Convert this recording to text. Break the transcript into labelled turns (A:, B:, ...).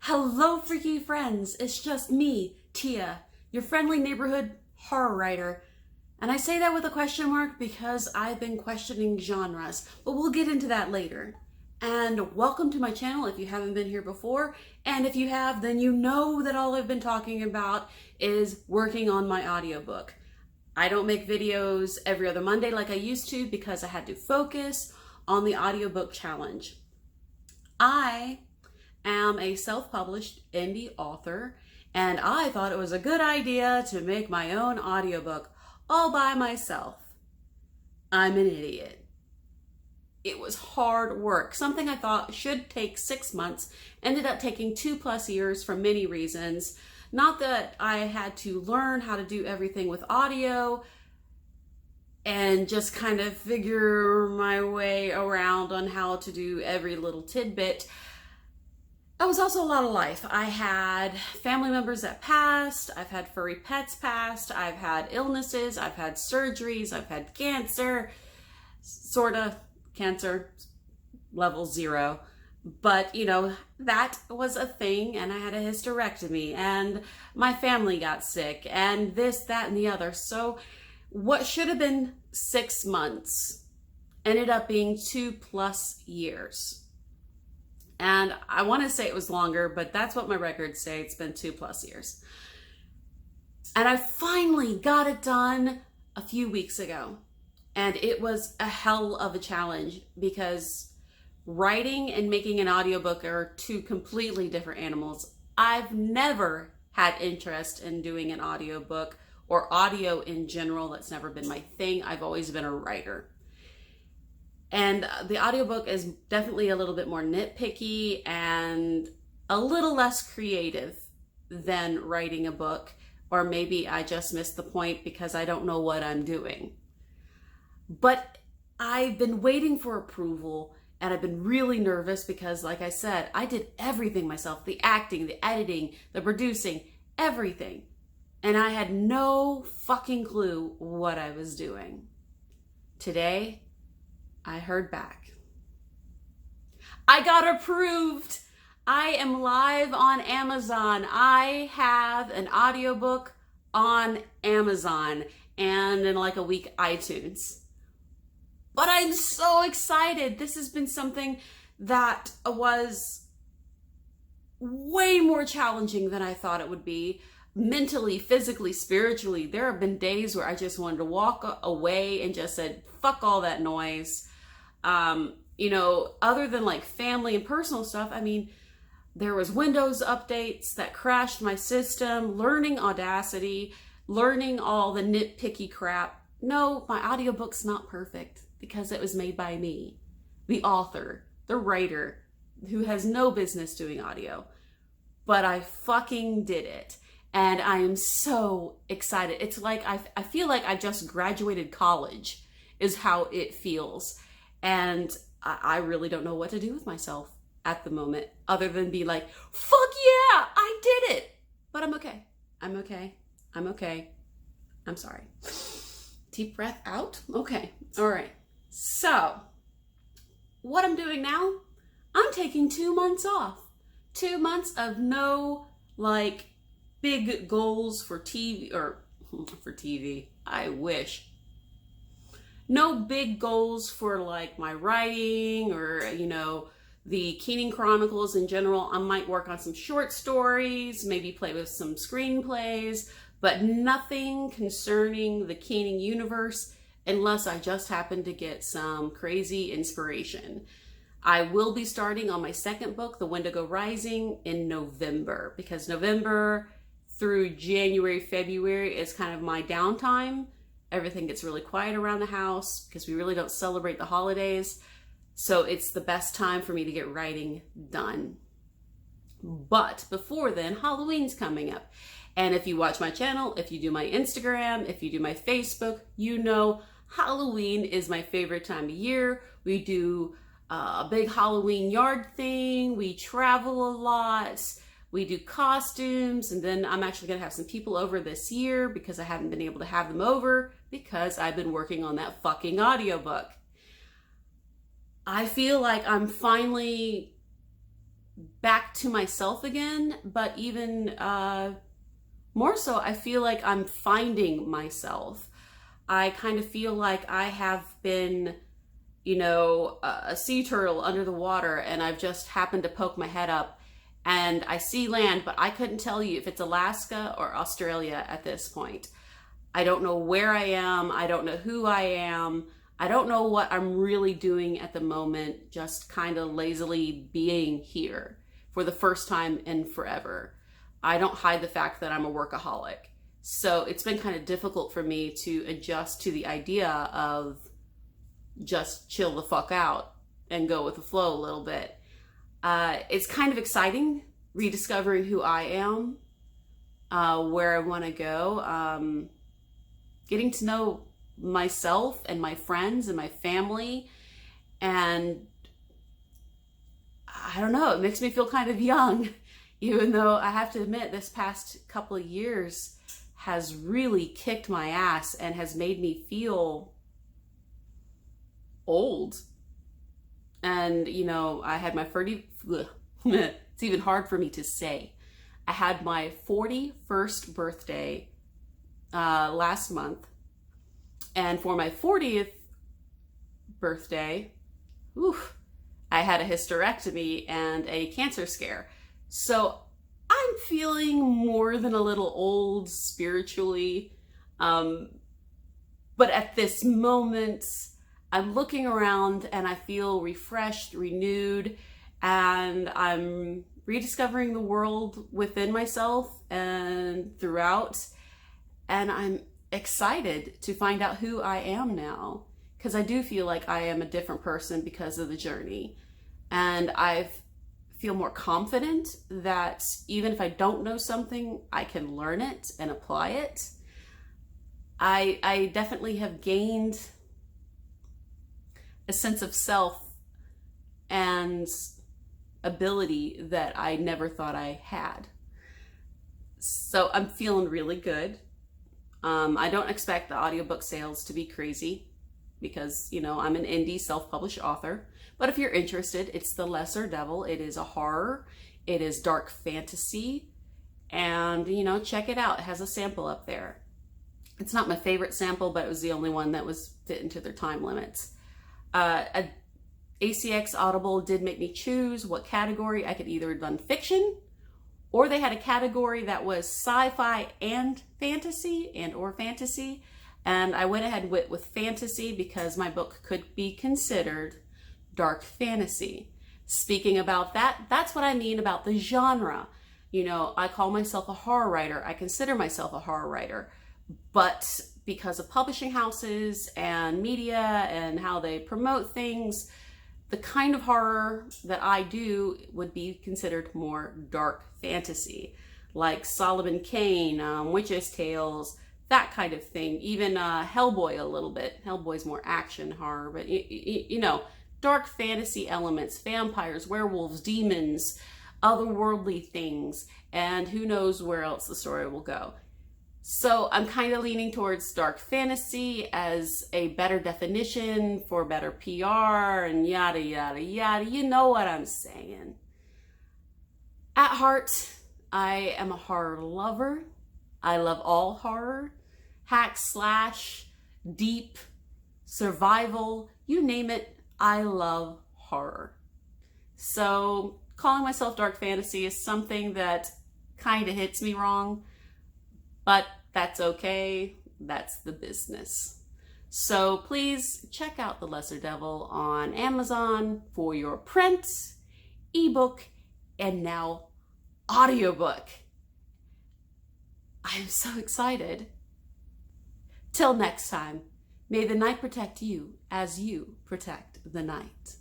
A: Hello, freaky friends. It's just me, Tia, your friendly neighborhood horror writer. And I say that with a question mark because I've been questioning genres, but we'll get into that later. And welcome to my channel if you haven't been here before. And if you have, then you know that all I've been talking about is working on my audiobook. I don't make videos every other Monday like I used to because I had to focus on the audiobook challenge. I am a self-published indie author, and I thought it was a good idea to make my own audiobook all by myself. I'm an idiot. It was hard work. Something I thought should take 6 months ended up taking 2+ years for many reasons. Not that I had to learn how to do everything with audio and just kind of figure my way around on how to do every little tidbit. It was also a lot of life. I had family members that passed, I've had furry pets passed, I've had illnesses, I've had surgeries, I've had cancer, sort of cancer, level 0. But, you know, that was a thing, and I had a hysterectomy, and my family got sick, and this, that, and the other. So what should have been 6 months ended up being 2+ years. And I want to say it was longer, but that's what my records say. It's been 2+ years. And I finally got it done a few weeks ago. And it was a hell of a challenge because writing and making an audiobook are two completely different animals. I've never had interest in doing an audiobook or audio in general. That's never been my thing. I've always been a writer. And the audiobook is definitely a little bit more nitpicky and a little less creative than writing a book. Or maybe I just missed the point because I don't know what I'm doing. But I've been waiting for approval, and I've been really nervous because, like I said, I did everything myself. The acting, the editing, the producing, everything. And I had no fucking clue what I was doing. Today, I heard back. I got approved. I am live on Amazon. I have an audiobook on Amazon and in like a week iTunes. But I'm so excited. This has been something that was way more challenging than I thought it would be. Mentally, physically, spiritually. There have been days where I just wanted to walk away and just said, fuck all that noise. You know, other than like family and personal stuff, I mean, there was Windows updates that crashed my system, learning Audacity, learning all the nitpicky crap. No, my audiobook's not perfect because it was made by me, the author, the writer, who has no business doing audio. But I fucking did it. And I am so excited. It's like, I feel like I just graduated college is how it feels. And I really don't know what to do with myself at the moment, other than be like, fuck yeah, I did it. But I'm okay. I'm okay. I'm okay. I'm sorry. Deep breath out. Okay. All right. So what I'm doing now, I'm taking 2 months off. 2 months of no like big goals for TV or for TV. I wish. No big goals for like my writing or, you know, the Keening Chronicles in general. I might work on some short stories, maybe play with some screenplays, but nothing concerning the Keening universe unless I just happen to get some crazy inspiration. I will be starting on my second book, The Wendigo Rising, in November because November through January, February is kind of my downtime. Everything gets really quiet around the house because we really don't celebrate the holidays. So it's the best time for me to get writing done. But before then, Halloween's coming up. And if you watch my channel, if you do my Instagram, if you do my Facebook, you know Halloween is my favorite time of year. We do a big Halloween yard thing. We travel a lot. We do costumes, and then I'm actually gonna have some people over this year because I haven't been able to have them over because I've been working on that fucking audiobook. I feel like I'm finally back to myself again, but even more so, I feel like I'm finding myself. I kind of feel like I have been, a sea turtle under the water, and I've just happened to poke my head up and I see land, but I couldn't tell you if it's Alaska or Australia at this point. I don't know where I am. I don't know who I am. I don't know what I'm really doing at the moment, just kind of lazily being here for the first time in forever. I don't hide the fact that I'm a workaholic. So it's been kind of difficult for me to adjust to the idea of just chill the fuck out and go with the flow a little bit. It's kind of exciting rediscovering who I am, where I want to go, getting to know myself and my friends and my family. And I don't know, it makes me feel kind of young, even though I have to admit this past couple of years has really kicked my ass and has made me feel old. And, I had my 30, it's even hard for me to say. I had my 41st birthday last month. And for my 40th birthday, I had a hysterectomy and a cancer scare. So I'm feeling more than a little old spiritually. But at this moment, I'm looking around and I feel refreshed, renewed, and I'm rediscovering the world within myself and throughout. And I'm excited to find out who I am now, because I do feel like I am a different person because of the journey. And I feel more confident that even if I don't know something, I can learn it and apply it. I definitely have gained a sense of self and ability that I never thought I had. So I'm feeling really good. I don't expect the audiobook sales to be crazy because, I'm an indie self-published author. But if you're interested, it's The Lesser Devil. It is a horror. It is dark fantasy. And, check it out. It has a sample up there. It's not my favorite sample, but it was the only one that was fit into their time limits. ACX Audible did make me choose what category. I could either have done fiction, or they had a category that was sci-fi and or fantasy. And I went ahead with fantasy because my book could be considered dark fantasy. Speaking about that, that's what I mean about the genre. I call myself a horror writer. I consider myself a horror writer. But because of publishing houses and media and how they promote things, the kind of horror that I do would be considered more dark fantasy, like Solomon Kane, Witch's Tales, that kind of thing. Even Hellboy a little bit. Hellboy's more action horror, but dark fantasy elements, vampires, werewolves, demons, otherworldly things, and who knows where else the story will go. So I'm kind of leaning towards dark fantasy as a better definition for better PR and yada, yada, yada. You know what I'm saying. At heart, I am a horror lover. I love all horror. Hack, slash, deep, survival, you name it, I love horror. So calling myself dark fantasy is something that kind of hits me wrong. But that's okay. That's the business. So please check out The Lesser Devil on Amazon for your print, ebook, and now audiobook. I am so excited. Till next time, may the night protect you as you protect the night.